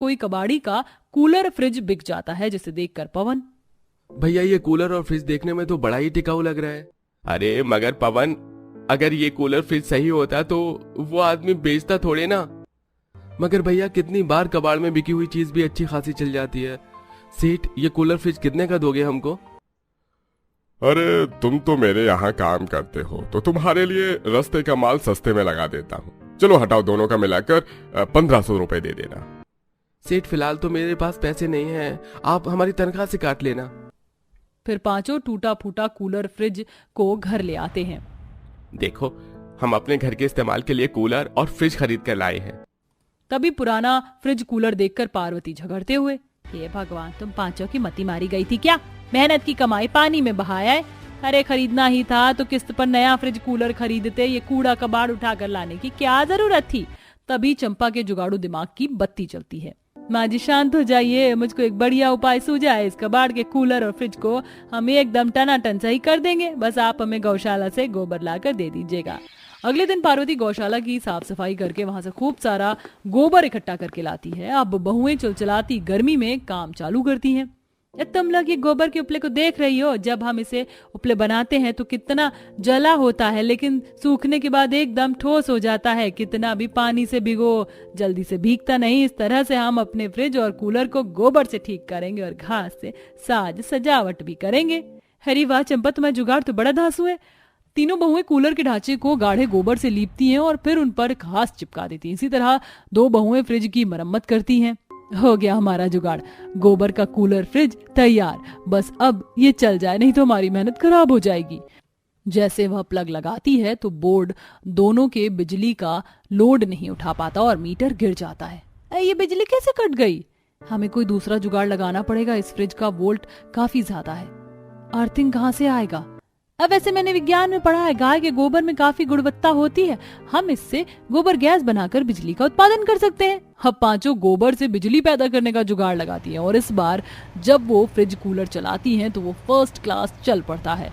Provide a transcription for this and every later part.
कोई कबाड़ी का कूलर फ्रिज बिक जाता है, जिसे देखकर पवन, भैया ये कूलर और फ्रिज देखने में तो बड़ा ही टिकाऊ लग रहा है। अरे मगर पवन, अगर ये कूलर फ्रिज सही होता तो वो आदमी बेचता थोड़े ना। मगर भैया कितनी बार कबाड़ में बिकी हुई चीज भी अच्छी खासी चल जाती है। सेठ ये कूलर फ्रिज कितने का दोगे हमको? अरे तुम तो मेरे यहाँ काम करते हो तो तुम्हारे लिए रास्ते का माल सस्ते में लगा देता हूँ। चलो हटाओ, दोनों का मिलाकर 1500 रुपए दे देना। सेठ फिलहाल तो मेरे पास पैसे नहीं हैं, आप हमारी तनख्वाह से काट लेना। फिर पांचों टूटा फूटा कूलर फ्रिज को घर ले आते हैं। देखो हम अपने घर के इस्तेमाल के लिए कूलर और फ्रिज खरीद कर लाए हैं। तभी पुराना फ्रिज कूलर देखकर पार्वती झगड़ते हुए, हे भगवान, तुम पांचों की मती मारी गई थी क्या? मेहनत की कमाई पानी में बहाया है। अरे खरीदना ही था तो किस्त पर नया फ्रिज कूलर खरीदते, ये कूड़ा कबाड़ उठाकर लाने की क्या जरूरत थी? तभी चंपा के जुगाड़ू दिमाग की बत्ती चलती है। माँ जी शांत हो जाइए, मुझको एक बढ़िया उपाय सूझा है। इस कबाड़ के कूलर और फ्रिज को हम एकदम टनाटन सही कर देंगे, बस आप हमें गौशाला से गोबर लाकर दे दीजिएगा। अगले दिन पार्वती गौशाला की साफ सफाई करके वहां से खूब सारा गोबर इकट्ठा करके लाती है। अब बहुएं चलचलाती गर्मी में काम चालू करती हैं। तुम लोग ये गोबर के उपले को देख रही हो, जब हम इसे उपले बनाते हैं तो कितना जला होता है, लेकिन सूखने के बाद एकदम ठोस हो जाता है। कितना भी पानी से भिगो जल्दी से भीगता नहीं। इस तरह से हम अपने फ्रिज और कूलर को गोबर से ठीक करेंगे और घास से साज सजावट भी करेंगे। हरी वाह चंपा, तुम्हारा जुगाड़ तो बड़ा धांसू है। तीनों बहुएं कूलर के ढांचे को गाढ़े गोबर से लीपती हैं और फिर उन पर घास चिपका देती हैं। इसी तरह दो बहुएं फ्रिज की मरम्मत करती हैं। हो गया हमारा जुगाड़, गोबर का कूलर फ्रिज तैयार। बस अब ये चल जाए, नहीं तो हमारी मेहनत खराब हो जाएगी। जैसे वह प्लग लगाती है तो बोर्ड दोनों के बिजली का लोड नहीं उठा पाता और मीटर गिर जाता है। ये बिजली कैसे कट गई? हमें कोई दूसरा जुगाड़ लगाना पड़ेगा। इस फ्रिज का वोल्ट काफी ज्यादा है, अर्थिंग कहाँ से आएगा? अब वैसे मैंने विज्ञान में पढ़ा है, गाय के गोबर में काफी गुणवत्ता होती है, हम इससे गोबर गैस बनाकर बिजली का उत्पादन कर सकते हैं। अब पांचों गोबर से बिजली पैदा करने का जुगाड़ लगाती हैं और इस बार जब वो फ्रिज कूलर चलाती हैं तो वो फर्स्ट क्लास चल पड़ता है।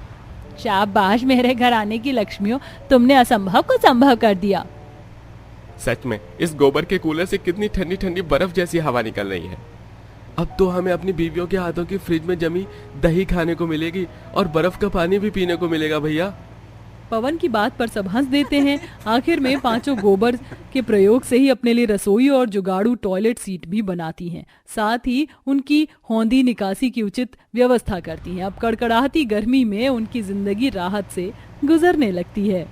शाबाश मेरे घर आने की लक्ष्मियों, तुमने असंभव को संभव कर दिया। सच में इस गोबर के कूलर से कितनी ठंडी ठंडी बर्फ जैसी हवा निकल रही है। अब तो हमें अपनी बीवियों के हाथों की फ्रिज में जमी दही खाने को मिलेगी और बर्फ का पानी भी पीने को मिलेगा। भैया पवन की बात पर सब हंस देते हैं। आखिर में पांचों गोबर के प्रयोग से ही अपने लिए रसोई और जुगाड़ू टॉयलेट सीट भी बनाती हैं। साथ ही उनकी होंदी निकासी की उचित व्यवस्था करती हैं। अब कड़कड़ाती गर्मी में उनकी जिंदगी राहत से गुजरने लगती है।